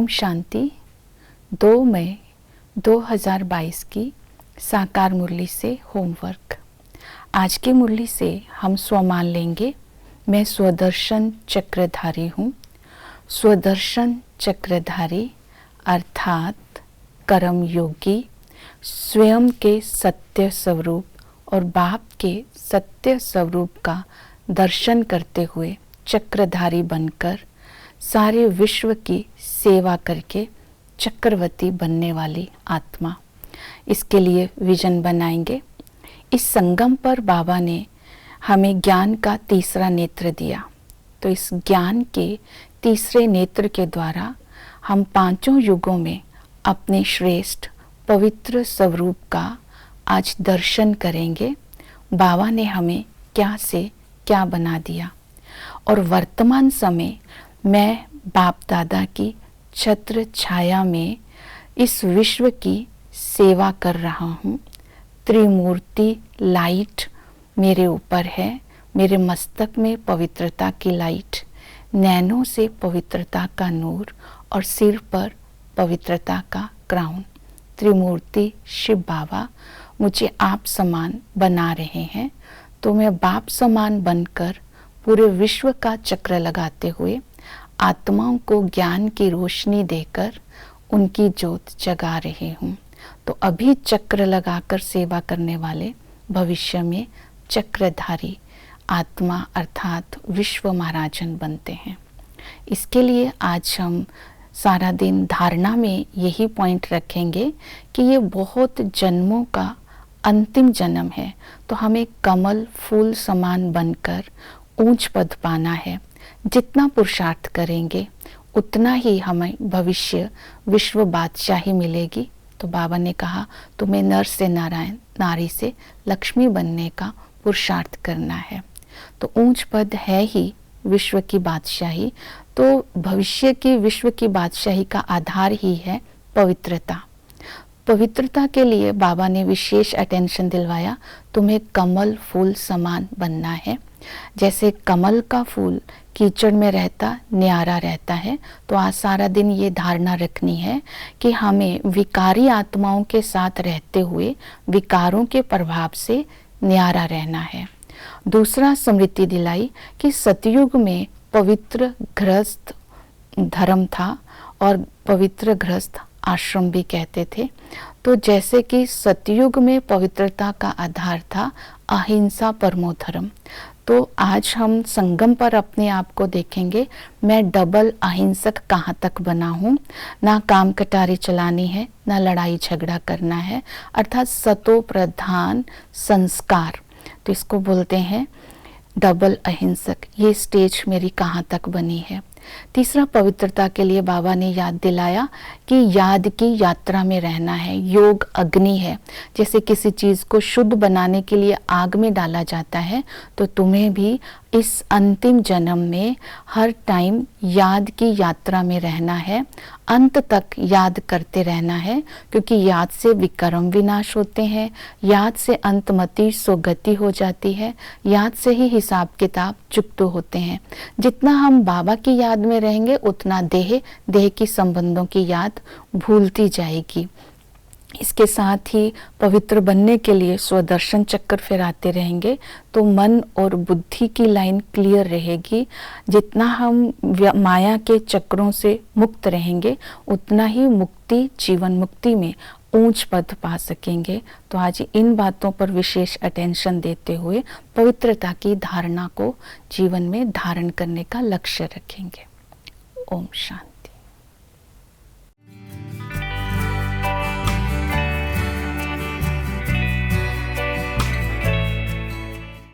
ओम शांति। 2 मई 2022 की साकार मुरली से होमवर्क। आज की मुरली से हम स्वमान लेंगे, मैं स्वदर्शन चक्रधारी हूँ। स्वदर्शन चक्रधारी अर्थात कर्म योगी, स्वयं के सत्य स्वरूप और बाप के सत्य स्वरूप का दर्शन करते हुए चक्रधारी बनकर सारे विश्व की सेवा करके चक्रवर्ती बनने वाली आत्मा। इसके लिए विजन बनाएंगे। इस संगम पर बाबा ने हमें ज्ञान का तीसरा नेत्र दिया, तो इस ज्ञान के तीसरे नेत्र के द्वारा हम पांचों युगों में अपने श्रेष्ठ पवित्र स्वरूप का आज दर्शन करेंगे। बाबा ने हमें क्या से क्या बना दिया और वर्तमान समय मैं बाप दादा की छत्र छाया में इस विश्व की सेवा कर रहा हूँ। त्रिमूर्ति लाइट मेरे ऊपर है, मेरे मस्तक में पवित्रता की लाइट, नैनों से पवित्रता का नूर और सिर पर पवित्रता का क्राउन। त्रिमूर्ति शिव बाबा मुझे आप समान बना रहे हैं, तो मैं बाप समान बनकर पूरे विश्व का चक्र लगाते हुए आत्माओं को ज्ञान की रोशनी देकर उनकी ज्योत जगा रही हूँ। तो अभी चक्र लगाकर सेवा करने वाले भविष्य में चक्रधारी आत्मा अर्थात विश्व महाराजन बनते हैं। इसके लिए आज हम सारा दिन धारणा में यही पॉइंट रखेंगे कि ये बहुत जन्मों का अंतिम जन्म है, तो हमें कमल फूल समान बनकर ऊंच पद पाना है। जितना पुरुषार्थ करेंगे उतना ही हमें भविष्य विश्व बादशाही मिलेगी। तो बाबा ने कहा तुम्हें नर से नारायण, नारी से लक्ष्मी बनने का पुरुषार्थ करना है। तो ऊंच पद है ही विश्व की बादशाही, तो भविष्य की विश्व की बादशाही का आधार ही है पवित्रता। पवित्रता के लिए बाबा ने विशेष अटेंशन दिलवाया, तुम्हें कमल फूल समान बनना है। जैसे कमल का फूल कीचड़ में रहता न्यारा रहता है, तो आज सारा दिन ये धारणा रखनी है कि हमें विकारी आत्माओं के साथ रहते हुए विकारों के प्रभाव से न्यारा रहना है। दूसरा स्मृति दिलाई कि सतयुग में पवित्र गृहस्थ धर्म था और पवित्र गृहस्थ आश्रम भी कहते थे। तो जैसे कि सतयुग में पवित्रता का आधार था अहिंसा परमो धर्म, तो आज हम संगम पर अपने आप को देखेंगे, मैं डबल अहिंसक कहाँ तक बना हूँ। ना काम कटारी चलानी है, ना लड़ाई झगड़ा करना है, अर्थात सतो प्रधान संस्कार, तो इसको बोलते हैं डबल अहिंसक। ये स्टेज मेरी कहाँ तक बनी है। तीसरा पवित्रता के लिए बाबा ने याद दिलाया कि याद की यात्रा में रहना है। योग अग्नि है, जैसे किसी चीज को शुद्ध बनाने के लिए आग में डाला जाता है, तो तुम्हें भी इस अंतिम जन्म में हर टाइम याद की यात्रा में रहना है, अंत तक याद करते रहना है, क्योंकि याद से विकर्म विनाश होते हैं, याद से अंतमति सोगति हो जाती है, याद से ही हिसाब किताब चुकते होते हैं। जितना हम बाबा की याद में रहेंगे उतना देह की संबंधों की याद भूलती जाएगी। इसके साथ ही पवित्र बनने के लिए स्वदर्शन चक्र फिराते रहेंगे, तो मन और बुद्धि की लाइन क्लियर रहेगी। जितना हम माया के चक्रों से मुक्त रहेंगे उतना ही मुक्ति, जीवन मुक्ति में ऊंच पद पा सकेंगे। तो आज इन बातों पर विशेष अटेंशन देते हुए पवित्रता की धारणा को जीवन में धारण करने का लक्ष्य रखेंगे। ओम शांति।